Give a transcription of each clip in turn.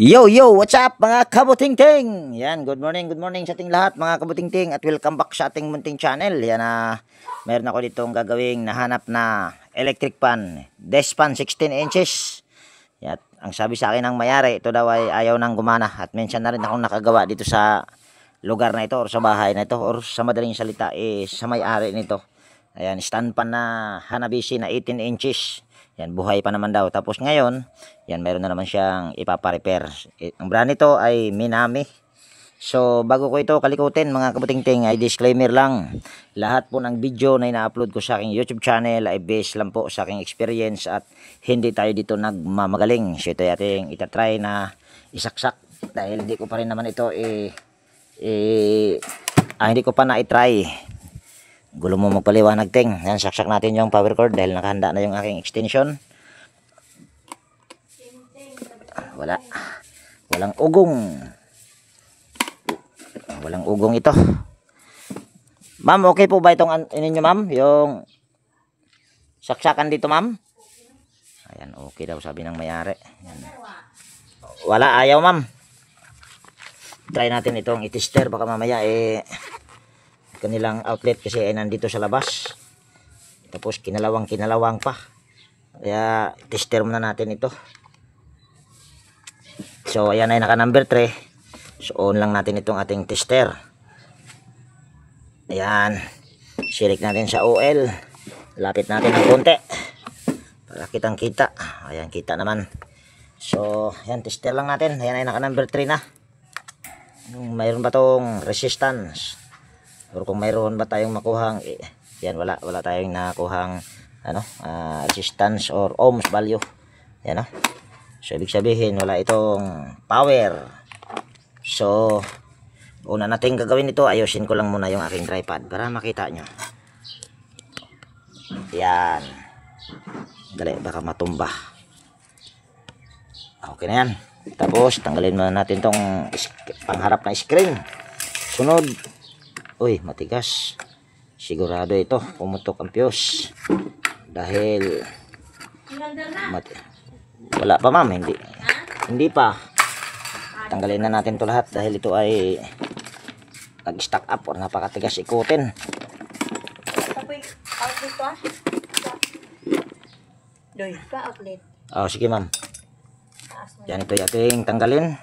Yo, yo, what's up mga kabutingting? Yan, good morning sa ating lahat mga kabutingting at welcome back sa ating munting channel. Yan meron ako ditong gagawing nahanap na electric pan, desk pan 16 inches. Yan, ang sabi sa akin ng mayari, ito daw ay ayaw nang gumana at minsan na rin akong nakagawa dito sa lugar na ito or sa bahay na ito or sa madaling salita sa may-ari nito. Ayan, stand pan na Hanabishi na 18 inches. Yan, buhay pa naman daw. Tapos ngayon, yan, meron na naman siyang ipapa-repair. Ang brand nito ay Minami. So, bago ko ito kalikutin, mga kabutingting, ay disclaimer lang. Lahat po ng video na ina-upload ko sa aking YouTube channel ay based lang po sa aking experience at hindi tayo dito nagmamagaling. So, ito ating itatry na isaksak. Dahil hindi ko pa rin naman ito hindi ko pa na-try. Gulo mo magpaliwanag, ting. Yan, saksak natin yung power cord dahil nakahanda na yung aking extension. Walang ugong. Walang ugong ito. Ma'am, okay po ba itong ninyo, ma'am? Yung saksakan dito, ma'am? Ayan, okay daw sabi ng mayari. Ayan. Wala, ayaw, ma'am. Try natin itong i-tester. Baka mamaya kanilang outlet kasi ay nandito sa labas. Tapos kinalawang pa. Kaya tester muna natin ito. So ayan ay naka number 3. So on lang natin itong ating tester. Ayan. Silik natin sa OL. Lapit natin ng konti. Para kitang kita. Ayan, kita naman. So ayan, tester lang natin. Ayan ay naka number 3 na. Mayroon ba tong resistance? Or kung mayroon ba tayong makuhang yan, wala tayong nakuhang resistance or ohms value. Yan, so ibig sabihin wala itong power. So una natin gagawin ito, ayusin ko lang muna yung aking tripod para makita nyo. Yan, dali, baka matumba. Okay na yan. Tapos tanggalin muna natin tong pangharap na screen. Sunod, uy, matigas. Sigurado ito pumutok ang fuse. Dahil wala pa, ma'am, hindi pa. Tanggalin na natin to lahat dahil ito ay nag-stack up or napakatigas ikutin. Oh, sige, ma'am. Yan, ito ating tanggalin.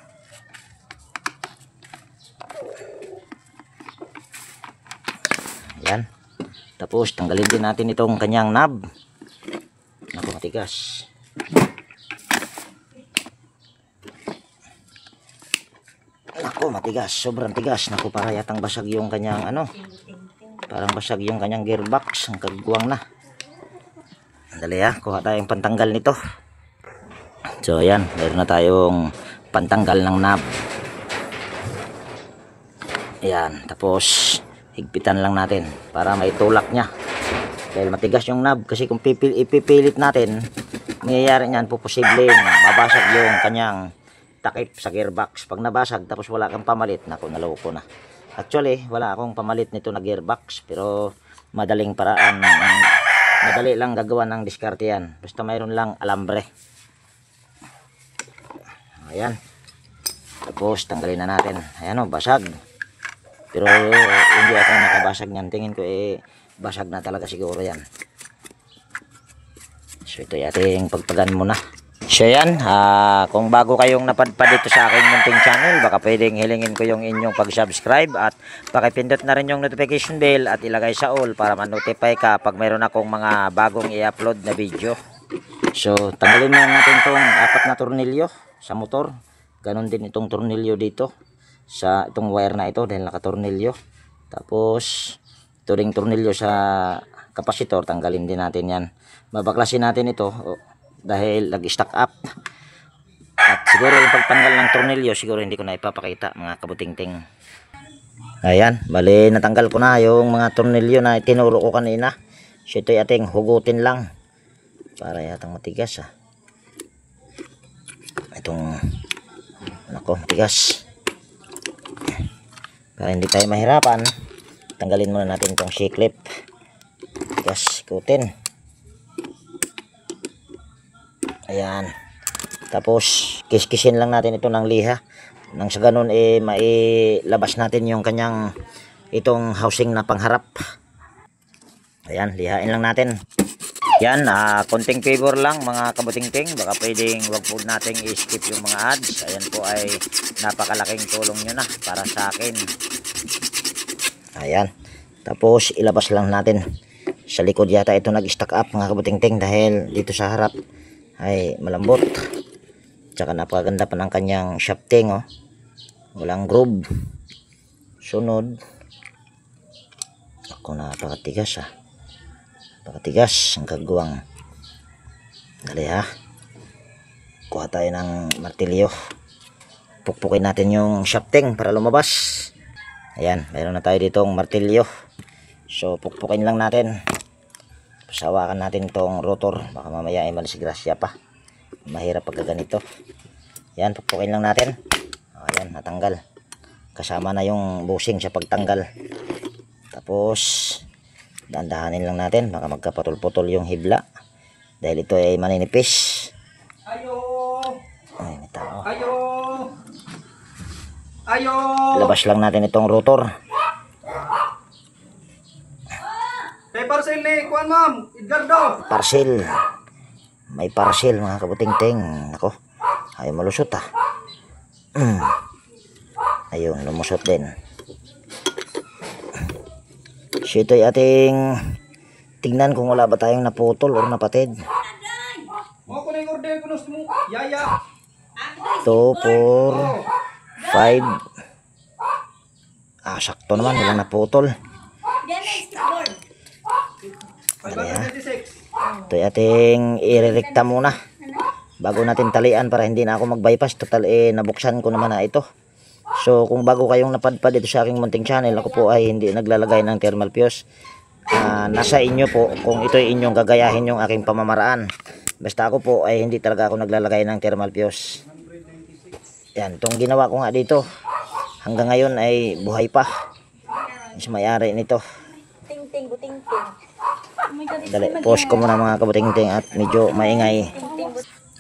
Yan. Tapos tanggalin din natin itong kanyang knob. Naku, matigas. Naku, matigas. Sobrang tigas. Naku, para yatang basag yung kanyang parang basag yung kanyang gearbox. Ang kagwang na. Dali, kuha tayong pantanggal nito. So ayan, meron na tayong pantanggal ng knob. Ayan, tapos higpitan lang natin para maitulak niya dahil matigas yung knob. Kasi kung ipipilit natin, nangyayari niyan, posibleng mabasag yung kanyang takip sa gearbox. Pag nabasag tapos wala kang pamalit, naku, naloko na. Actually wala akong pamalit nito na gearbox, pero madaling paraan, madali lang gagawa ng diskarte yan, basta mayroon lang alambre. Ayan, tapos tanggalin na natin. Ayan, basag. Pero hindi ako nakabasag niyan. Tingin ko basag na talaga siguro yan. So ito ating pagpagan muna. So yan, kung bago kayong napadpad dito sa aking munting channel, baka pwedeng hilingin ko yung inyong pag-subscribe at pakipindot na rin yung notification bell at ilagay sa all para ma-notify ka pag mayroon akong mga bagong i-upload na video. So tanggalin na natin itong 4 na tornilyo sa motor. Ganon din itong tornilyo dito sa itong wire na ito dahil nakatornilyo. Tapos ito ring tornilyo sa kapasitor, tanggalin din natin yan. Mabaklasin natin ito dahil nag-stack up. At siguro yung pagtanggal ng tornilyo siguro hindi ko na ipapakita, mga kabutingting. Ayan, bali natanggal ko na yung mga tornilyo na tinuro ko kanina. So ito ating hugutin lang para yatang matigas. Itong matigas. Para hindi tayo mahirapan, tanggalin muna natin itong C-clip. Tigas, ikutin. Ayan. Tapos kiskisin lang natin ito ng liha. Nang sa ganun mailabas natin yung kanyang itong housing na pangharap. Ayan, lihain lang natin. Yan, konting favor lang mga kabutingting. Baka pwedeng wag po nating i-skip yung mga ads. Ayan po ay napakalaking tulong nyo na para sa akin. Ayan. Tapos ilabas lang natin. Sa likod yata ito nag-stack up mga kabutingting dahil dito sa harap ay malambot. Tsaka napakaganda pa ng kanyang shafting, oh. Walang groove. Sunod. Ako, napakatigas, napakatigas ang kagawang. Dali, ha. Kuha tayo ng martilyo. Pukpukin natin yung shafting para lumabas. Ayan, mayroon na tayo ditong martilyo. So pukpukin lang natin. Pasawakan natin tong rotor. Baka mamaya ay malisgrasya pa. Mahirap pagka ganito. Yan, pukpukin lang natin. Ayan, natanggal. Kasama na yung bushing sa pagtanggal. Tapos dahan-dahanin lang natin. Baka magkaputol-putol yung hibla. Dahil ito ay maninipis. Ayo! Ay, may tao. Ayo! Ayo! Labas lang natin itong rotor. Hey, parcel ni Kuan Ma'am, Edgardo. Parcel. May parcel mga kabutingting. Ako, ay malusot, Ayun, lumusot din. So ito ay ating tingnan kung wala ba tayong naputol or napatid. Mo ko ning order kuno mo. Yaya. 2, 4, 5. Sakto naman, walang naputol. Dali, ha. 526. Ito ay ating irerekta muna bago natin talian para hindi na ako mag-bypass. Total nabuksan ko naman na ito. So kung bago kayong napadpad dito sa aking munting channel, ako po ay hindi naglalagay ng thermal fuse. Nasa inyo po kung ito ay inyong gagayahin yung aking pamamaraan. Basta ako po ay hindi talaga ako naglalagay ng thermal fuse. Yan, itong ginawa ko nga dito hanggang ngayon ay buhay pa mas may-ari nito. Ting-ting, buting-ting. Dali, pause ko muna mga kabutingting at medyo maingay.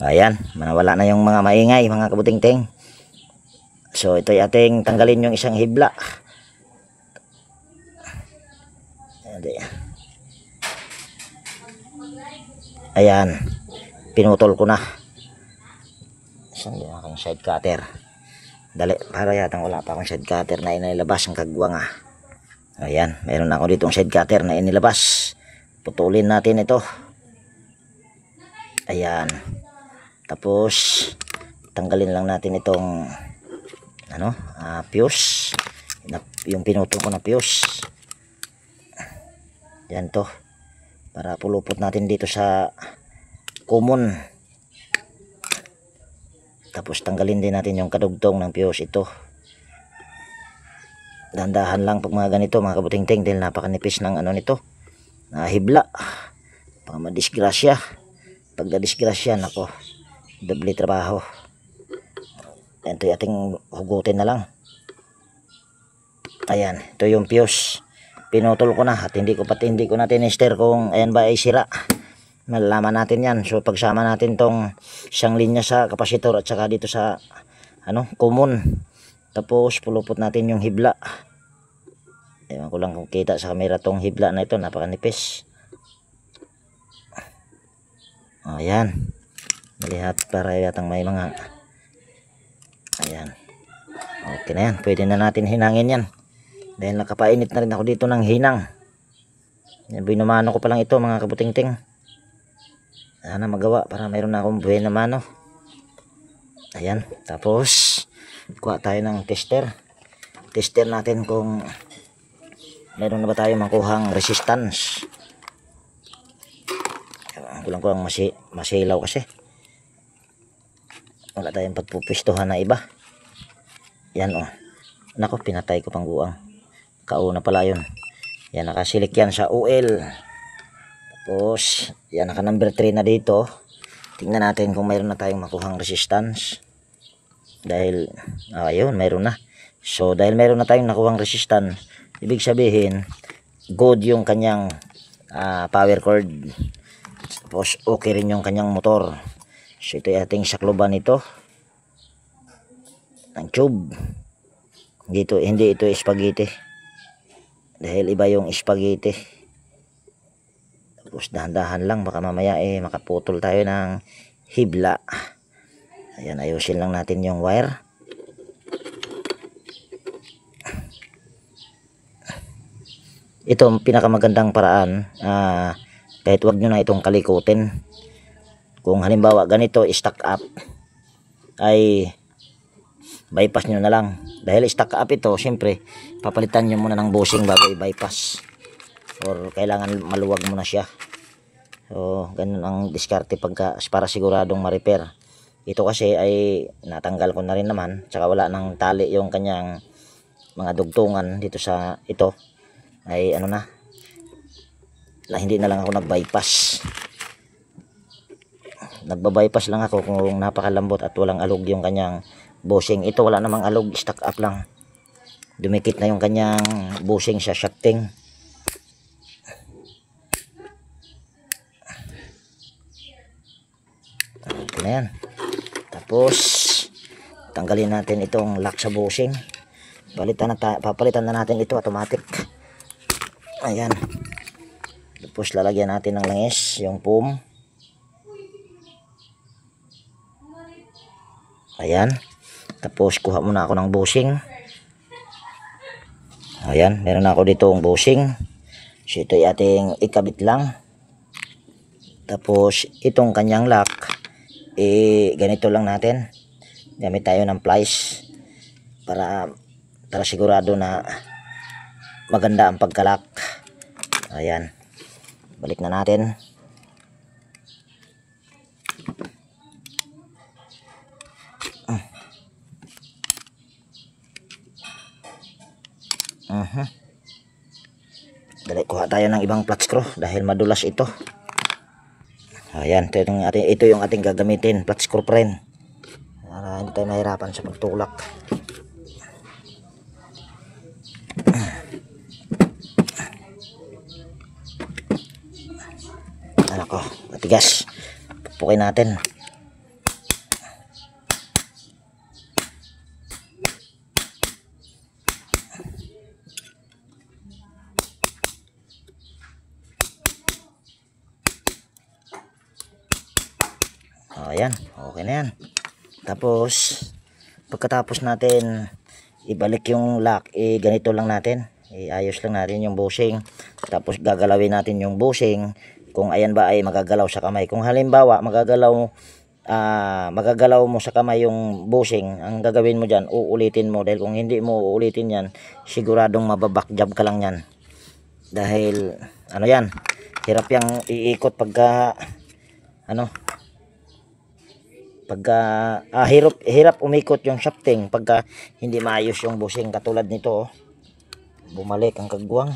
Ayan, manawala na yung mga maingay mga kabutingting. So ito ay ating tanggalin yung isang hibla. Ayan, pinutol ko na. Saan yung aking side cutter? Dali, para yatang wala pa akong side cutter na inilabas ang kagwa nga. Ayan, meron ako ditong side cutter na inilabas. Putulin natin ito. Ayan. Tapos tanggalin lang natin itong fuse. Yung pinutol ko na fuse. Yan to. Para pulupot natin dito sa common. Tapos tanggalin din natin yung kadugtong ng fuse ito. Dandahan lang pag mga ganito mga kabutingting dahil napakanipis ng nito. Hibla. Baka madisgrasya. Pag nadisgrasya, nako, doble trabaho. Ito yung ating hugutin na lang. Ayan, ito yung fuse. Pinutol ko na at hindi ko na tinister kung ayan ba ay sira. Malalaman natin yan. So pagsama natin tong isang linya sa kapasitor at saka dito sa common. Tapos pulupot natin yung hibla. Ewan ko lang kung kita sa camera tong hibla na ito, napakanipis. Ayan. Malihat para yatang may mga. Ayan. Okay na yan. Pwede na natin hinangin yan. Dahil nakapainit na rin ako dito ng hinang. Binumano ko pa lang ito mga kabutingting. Sana magawa para mayroon na akong buhay na mano. Ayan. Tapos kuha tayo ng tester. Tester natin kung meron na ba tayo makuhang resistance. Kulang-kulang masilaw kasi. Wala tayong pagpupistuhan na iba. Yan Nako, pinatay ko pang guwang. Kauna pala yun. Yan, nakasilik yan sa oil. Tapos, yan, naka number 3 na dito. Tingnan natin kung mayroon na tayong makuhang resistance. Dahil, ayun, mayroon na. So, dahil mayroon na tayong nakuhang resistance, ibig sabihin, good yung kanyang power cord. Tapos, okay rin yung kanyang motor. So ito yung ating sakloban nito ng tube. Dito, hindi ito spaghetti dahil iba yung spaghetti. Tapos dahan-dahan lang, baka mamaya makaputol tayo ng hibla. Ayan, ayusin lang natin yung wire. Ito ang pinakamagandang paraan, kahit wag nyo na itong kalikutin. Kung halimbawa ganito stack up, ay bypass nyo na lang. Dahil stack up ito, siyempre papalitan nyo muna ng bushing bago i-bypass, or kailangan maluwag muna siya. So ganun ang diskarte para siguradong ma-repair. Ito kasi ay natanggal ko na rin naman, tsaka wala nang tali yung kanyang mga dugtungan dito sa ito. Ay ano na hindi na lang ako nag-bypass. Nagba-bypass lang ako kung napakalambot at walang alog yung kanyang bushing. Ito wala namang alog, stack up lang. Dumikit na yung kanyang bushing sa shafting. Ito na yan. Tapos tanggalin natin itong lock sa bushing. Papalitan na natin ito automatic. Ayan. Tapos lalagyan natin ng langis, yung foam. Ayan. Tapos kuha muna ako ng bushing. Ayan, meron ako dito ang bushing. So ito ay ating ikabit lang. Tapos itong kanyang lock, ganito lang natin. Gamit tayo ng plies para sigurado na maganda ang pagkalak. Ayan, balik na natin. Dali, kuha tayo ng ibang flat screw dahil madulas ito. Ayan, ito yung ating gagamitin, flat screw pa rin, para hindi tayo mahirapan sa pagtulak. Ko, matigas. Pupukin natin. Ayan, okay na yan. Tapos pagkatapos natin ibalik yung lock, ganito lang natin, iayos lang natin yung bushing. Tapos gagalawin natin yung bushing kung ayan ba ay magagalaw sa kamay. Kung halimbawa magagalaw mo sa kamay yung bushing, ang gagawin mo dyan, uulitin mo. Dahil kung hindi mo uulitin yan, siguradong mababackjab ka lang yan. Dahil ano yan, hirap yang iikot pagka hirap umikot yung shafting pagka hindi maayos yung bushing. Katulad nito, bumalik ang kagwang.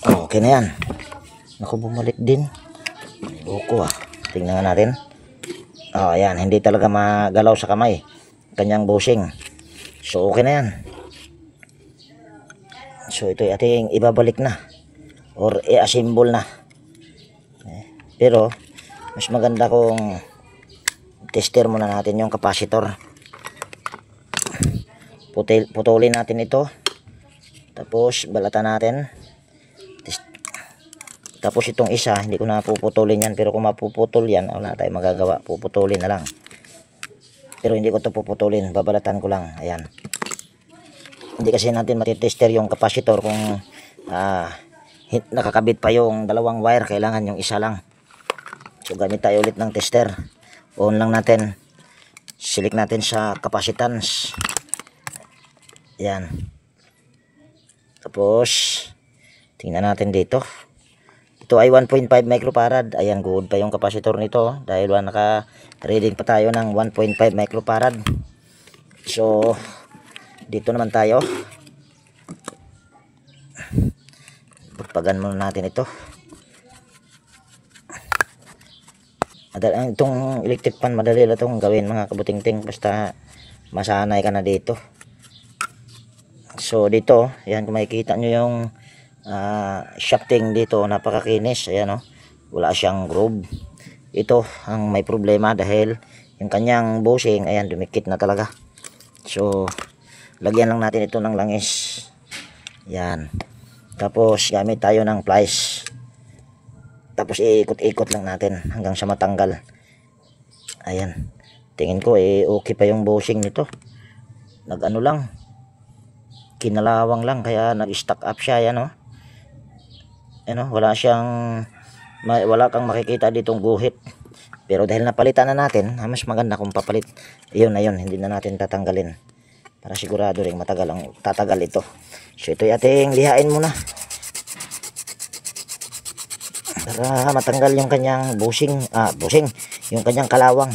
Okay na yan. Naku, bumalik din. Loko tingnan natin. Ayan, hindi talaga magalaw sa kamay kanyang bushing. So okay na yan. So ito ay ating ibabalik na or i-assemble na. Pero mas maganda kung tester muna natin yung capacitor. Putulin natin ito. Tapos balatan natin. Tapos itong isa, hindi ko na puputulin yan. Pero kung mapuputol yan, wala tayong magagawa. Puputulin na lang. Pero hindi ko ito puputulin. Babalatan ko lang. Ayan. Hindi kasi natin matitester yung capacitor kung nakakabit pa yung dalawang wire. Kailangan yung isa lang. So gamit tayo ulit ng tester. On lang natin. Select natin sa capacitance. Yan. Tapos tingnan natin dito. Ito ay 1.5 microfarad. Ayan, good pa yung capacitor nito dahil naka-reading pa tayo ng 1.5 microfarad. So dito naman tayo. Pagpagan muna natin ito. Itong electric fan, madali lang itong gawin mga kabutingting, basta masanay ka na dito. So dito, yan kung makikita nyo yung shafting dito, napakakinis. Ayan, oh, wala siyang groove. Ito ang may problema dahil yung kanyang bushing, ayan, dumikit na talaga. So lagyan lang natin ito ng langis. Yan. Tapos gamit tayo ng plies. Tapos iikot-ikot lang natin hanggang sa matanggal. Ayan. Tingin ko okay pa yung bushing nito. Nag-ano lang, kinalawang lang, kaya nag-stack up siya. Yan, oh. Ano, wala kang makikita ditong guhit. Pero dahil napalitan na natin, mas maganda kung papalit. Iyon na yun, hindi na natin tatanggalin. Para sigurado rin tatagal ito. So ito ating lihain muna. Para matanggal yung kanyang bushing, yung kanyang kalawang.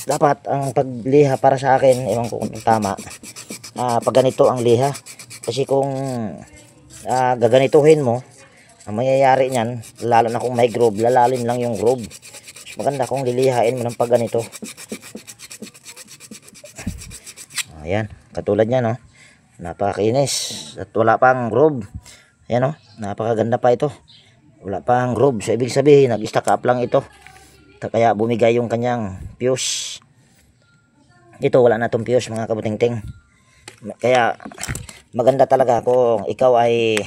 Dapat ang pagliha para sa akin, ewan ko kung tama, pag ganito ang liha. Kasi kung gaganituhin mo, ang mangyayari niyan, lalo na kung may groove, lalalim lang yung groove. Mas maganda kung lilihain mo ng pag ganito. Ayan, katulad niyan, no? Napakakinis at wala pang groove. Ayan, no? Napakaganda pa ito, wala pang groove. So ibig sabihin, nag-stack up lang ito, kaya bumigay yung kanyang fuse. Ito wala na itong fuse, mga kabuting-ting. Kaya maganda talaga kung ikaw ay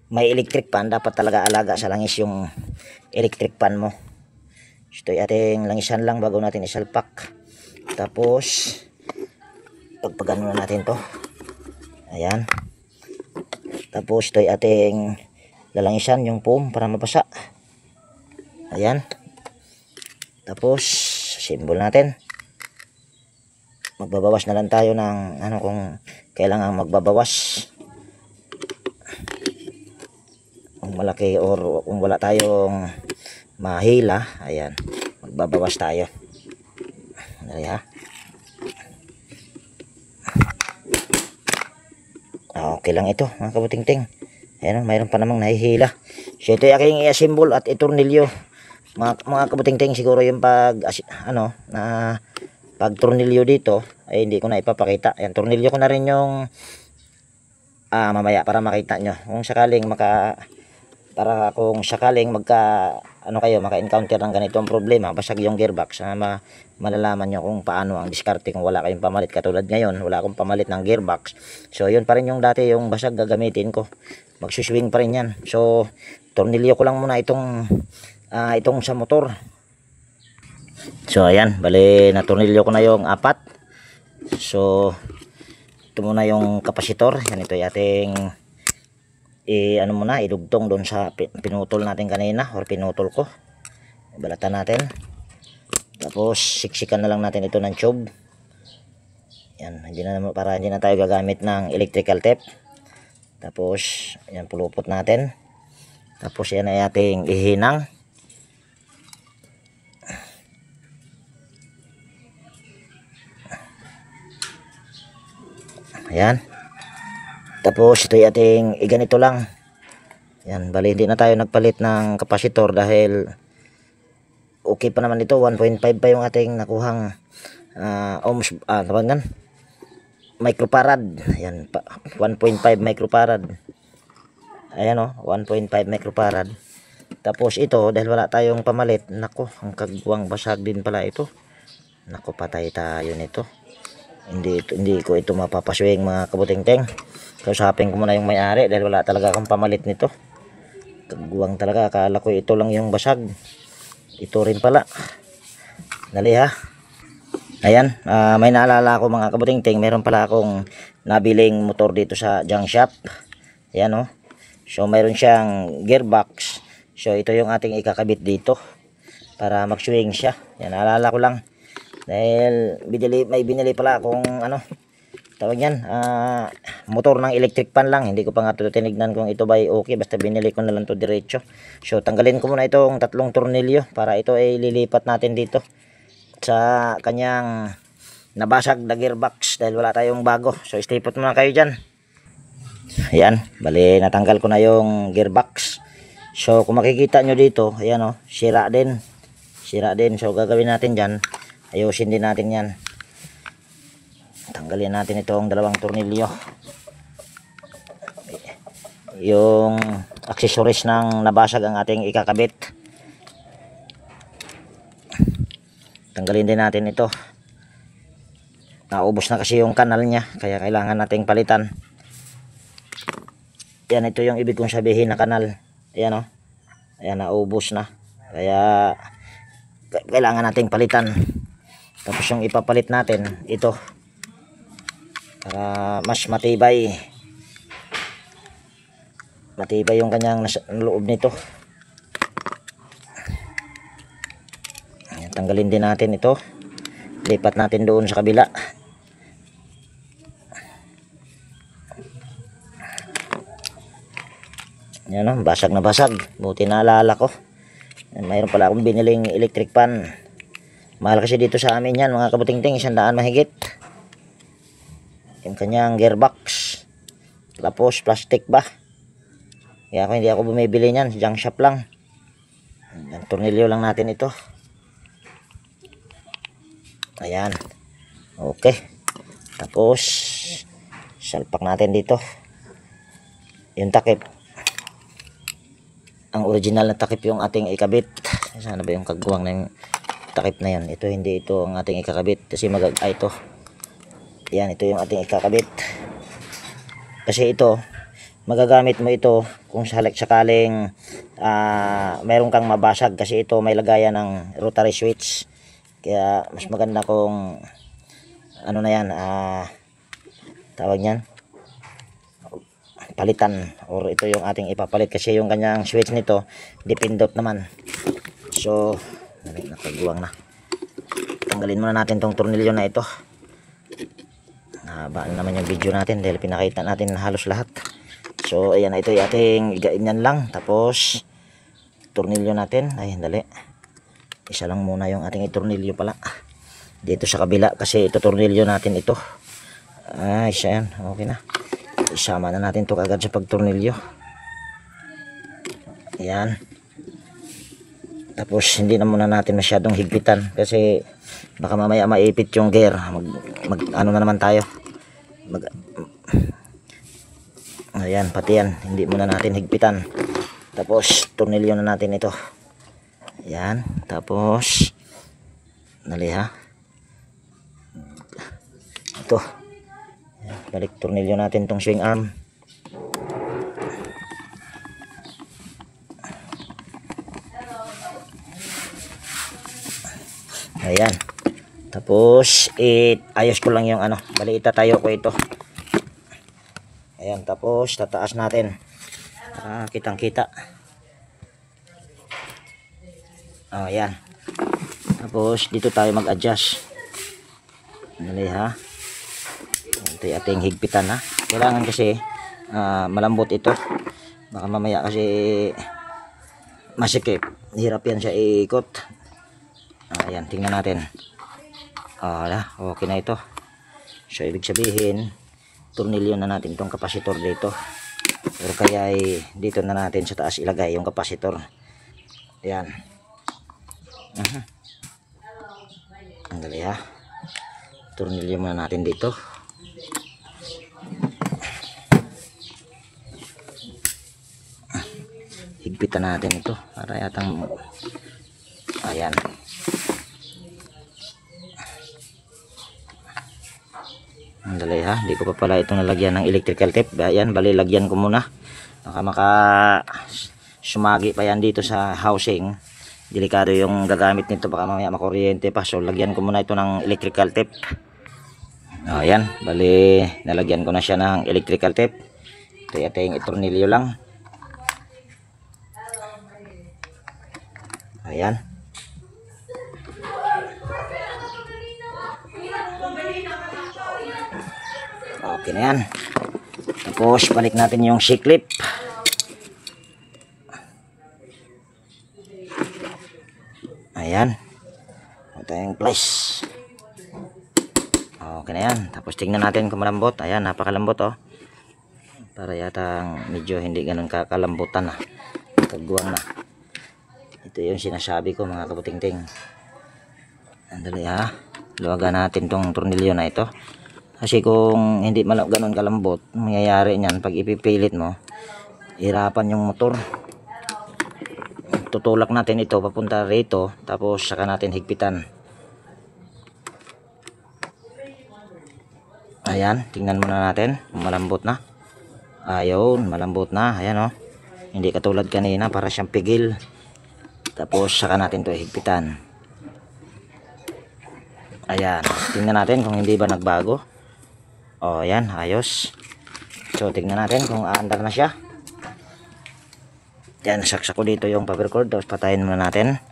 may electric pan, dapat talaga alaga sa langis yung electric pan mo. Ito ay ating langisan lang bago natin isalpak. Tapos pagpagano na natin to. Ayan. Tapos ito ay ating lalangisan yung foam para mabasa. Ayan. Tapos symbol natin. Magbabawas na lang tayo ng kung kailangan magbabawas. Kung malaki or kung wala tayong mahila, ayan, magbabawas tayo. Dali, ha. Okay lang ito, mga kabuting-ting. Ayan, mayroon pa namang nahihila. So ito yung aking i-assemble at itornilyo. Mga kabuting-ting, siguro yung pag tornilyo dito ay hindi ko na ipapakita. Ayan, tornilyo ko na rin yung mamaya para makita nyo. Kung sakaling maka-encounter ng ganitong problema, basag yung gearbox, malalaman nyo kung paano ang diskarte kung wala kayong pamalit. Katulad ngayon, wala akong pamalit ng gearbox. So yun pa rin yung dati, yung basag gagamitin ko. Magsuswing pa rin yan. So tornilyo ko lang muna itong sa motor. So ayan, bali natornilyo ko na yung 4. So ito muna yung kapasitor. Yan, ito yung ating idugtong doon sa pinutol natin kanina, or pinutol ko. Balatan natin. Tapos siksikan na lang natin ito ng tube. Yan, para hindi na tayo gagamit ng electrical tape. Tapos yan, pulupot natin. Tapos yan ay ating ihinang. Ayan. Tapos ito yung ating iganito lang. Yan, bali hindi na tayo nagpalit ng kapasitor dahil okay pa naman ito. 1.5 pa yung ating nakuhang ohms, microfarad. Ayan, 1.5 microfarad. Ayan, 1.5 microfarad. Tapos ito, dahil wala tayong pamalit, nako, ang kagwang basag din pala ito. Nako, patay tayo nito. Hindi ko ito mapapaswing, mga kabuting-ting. Kausapin ko muna yung may-ari dahil wala talaga akong pamalit nito. Kagwang talaga, akala ko ito lang yung basag. Ito rin pala. Dali, ha. Ayan, may naalala ko, mga kabuting-ting, meron pala akong nabiling motor dito sa junk shop. Ayan, so mayroon siyang gearbox. So ito yung ating ikakabit dito para mag-swing siya. Yan, naalala ko lang. Dahil may binili pala akong tawag yan, motor ng electric pan lang. Hindi ko pa nga ito tinignan kung ito ba ay okay. Basta binili ko na lang ito diretso. So tanggalin ko muna itong 3 tornilyo para ito ay lilipat natin dito sa kanyang nabasag na gearbox dahil wala tayong bago. So stay put muna kayo dyan. Ayan, bali natanggal ko na yung gearbox. So kung makikita nyo dito, ayan, sira din. So gagawin natin dyan, ayusin din natin yan. Tanggalin natin itong dalawang tornilyo. Yung accessories ng nabasag ang ating ikakabit. Tanggalin din natin ito. Naubos na kasi yung kanal niya, kaya kailangan nating palitan. Yan, ito yung ibig kong sabihin na kanal. Ayan o. Ayan, naubos na. Kaya kailangan nating palitan. Tapos yung ipapalit natin, ito. Para mas matibay. Matibay yung kanyang loob nito. Ayan, tanggalin din natin ito. Lipat natin doon sa kabila. Yan o, basag na basag. Buti naalala ko. Mayroon pala akong biniling electric pan. Mahal kasi dito sa amin yan mga kabutingting, 100 mahigit. Yung kanyang gearbox. Tapos plastic ba. Kaya ako hindi ako bumibili niyan, junk shop lang. Ang tornilyo lang natin ito. Ayan. Okay. Tapos salpak natin dito yung takip. Ang original na takip yung ating ikabit. Sana ba yung kagwang ng takip na yan? Ito, hindi ito ang ating ikakabit kasi ito. Yan, ito yung ating ikakabit. Kasi ito, magagamit mo ito kung sakaling meron kang mabasag, kasi ito may lagayan ng rotary switch. Kaya mas maganda kung ano na yan, tawag niyan, palitan, or ito yung ating ipapalit kasi yung kanyang switch nito dipindot naman. So nakagawang na. Tanggalin muna natin tong tornilyo na ito. Nahaba naman yung video natin dahil pinakita natin halos lahat. So ayan, ito yung ating igainyan lang. Tapos tornilyo natin, ay dali, isa lang muna yung ating tornilyo pala dito sa kabila kasi ito tornilyo natin ito. Ay siya yan, okay na. Isama na natin to agad sa pagtornilyo. Ayan. Tapos hindi na muna natin masyadong higpitan kasi baka mamaya maipit yung gear. Ano na naman tayo. Ayan, pati yan. Hindi muna natin higpitan. Tapos tornilyo na natin ito. Ayan. Tapos dali ha. Ito. Balik tornilyo natin tong swing arm. Ayan. Tapos ayos ko lang yung ano, bali itatayo ko ito. Ayan, tapos tataas natin para kitang kita. Ayan. Tapos dito tayo mag-adjust. Dali ha. Ito yung ating higpitan ha. Kailangan kasi malambot ito. Baka mamaya kasi masikip. Hirap yan siya iikot. Ayan, tingnan natin. Okay na ito. So ibig sabihin, tornilyo na natin itong kapasitor dito. Pero kaya dito na natin sa taas ilagay yung kapasitor. Ayan. Ang dali ha. Tornilyo muna natin dito. Higpitan natin ito para yatang ayan. Ang dali ha, hindi ko pa pala ito nalagyan ng electrical tape. Ayan, bali lagyan ko muna. Baka sumagi pa yan dito sa housing. Delikado yung gagamit nito, baka mamaya makuryente pa. So lagyan ko muna ito ng electrical tape. Ayan, bali nalagyan ko na siya ng electrical tape. Ito yung ating tornilyo lang. Ayan. Okay na yan. Tapos balik natin yung C-clip. Ayan. Ito yung place. Okay na yan. Tapos tingnan natin kung malambot. Ayan, napakalambot oh. Para yata medyo hindi ganun kakalambutan na. Kagwang na. Ito yung sinasabi ko mga kabutingting. Andali ha. Luwagan natin tong tornilyo na ito. Kasi kung hindi ganun kalambot, mangyayari niyan pag ipipilit mo, hirapan yung motor. Tutulak natin ito papunta rito, tapos saka natin higpitan. Ayan, tingnan muna natin kung malambot na. Ayun, malambot na. Ayan oh. Hindi katulad kanina, para siyang pigil. Tapos saka natin to higpitan. Ayan, tingnan natin kung hindi ba nagbago. Oh, ayan, ayos. So, tingnan natin kung aandar na siya. Yan, saksak ko dito yung power cord. Tapos patayin muna natin.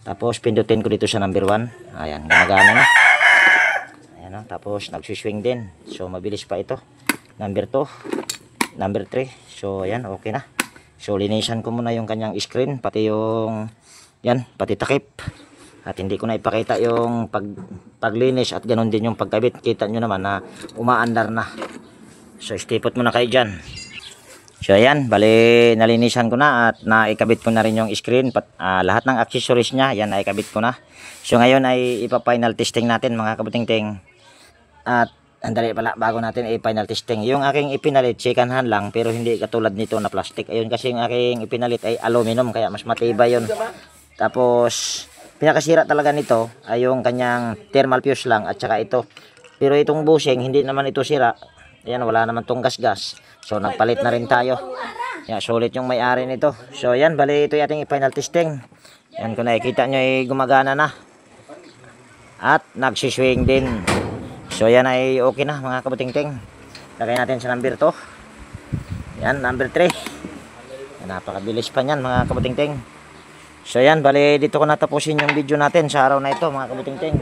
Tapos pindutin ko dito sa number 1. Ayan, gumagana na. Ayan o, tapos nagsuswing din. So, mabilis pa ito. Number 2. Number 3. So, ayan, okay na. So, linisan ko muna yung kanyang screen. Pati yung, yan, pati takip. At hindi ko na ipakita yung paglinis at ganun din yung pagkabit. Kita nyo naman na umaandar na. So, stipot muna kayo dyan. So ayan, bali nalinisan ko na at naikabit ko na rin yung screen, lahat ng accessories niya, yan naikabit ko na. So ngayon ay ipa-final testing natin mga kabuting-ting. At andali pala bago natin i-final testing. Yung aking ipinalit second hand lang pero hindi katulad nito na plastic. Ayun kasi yung aking ipinalit ay aluminum kaya mas matibay yun. Tapos pinakasira talaga nito ay yung kanyang thermal fuse lang at saka ito. Pero itong bushing hindi naman ito sira. Ayan, wala naman tong gas-gas. So, nagpalit na rin tayo. Yan, sulit yung may-ari nito. So, yan, bali ito yung ating final testing. Yan, kung nakikita nyo ay gumagana na. At nagsiswing din. So, yan ay okay na mga kabuting-ting. Lagay natin sa number 2. Yan, number 3. Yan, napakabilis pa yan mga kabuting-ting. So, yan, bali dito ko natapusin yung video natin sa araw na ito mga kabuting-ting.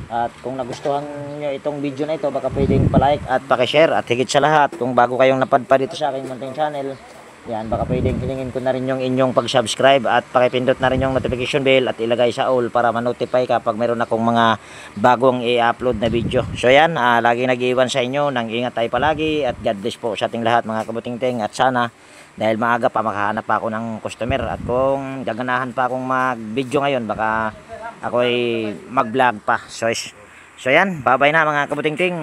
At kung nagustuhan nyo itong video na ito, baka pwedeng palike at pakishare. At higit sa lahat, kung bago kayong napadpa dito sa aking munting channel, yan, baka pwedeng hilingin ko na rin yung inyong pag-subscribe at pakipindot na rin yung notification bell at ilagay sa all para ma-notify kapag meron akong mga bagong i-upload na video. So yan, laging nag-iwan sa inyo, nang ingat tayo palagi at God bless po sa ating lahat mga kabuting-ting. At sana, dahil maaga pa, makahanap pa ako ng customer at kung gaganahan pa akong mag-video ngayon, baka ako'y mag-vlog pa. So yan, bye-bye na mga kabuting-ting.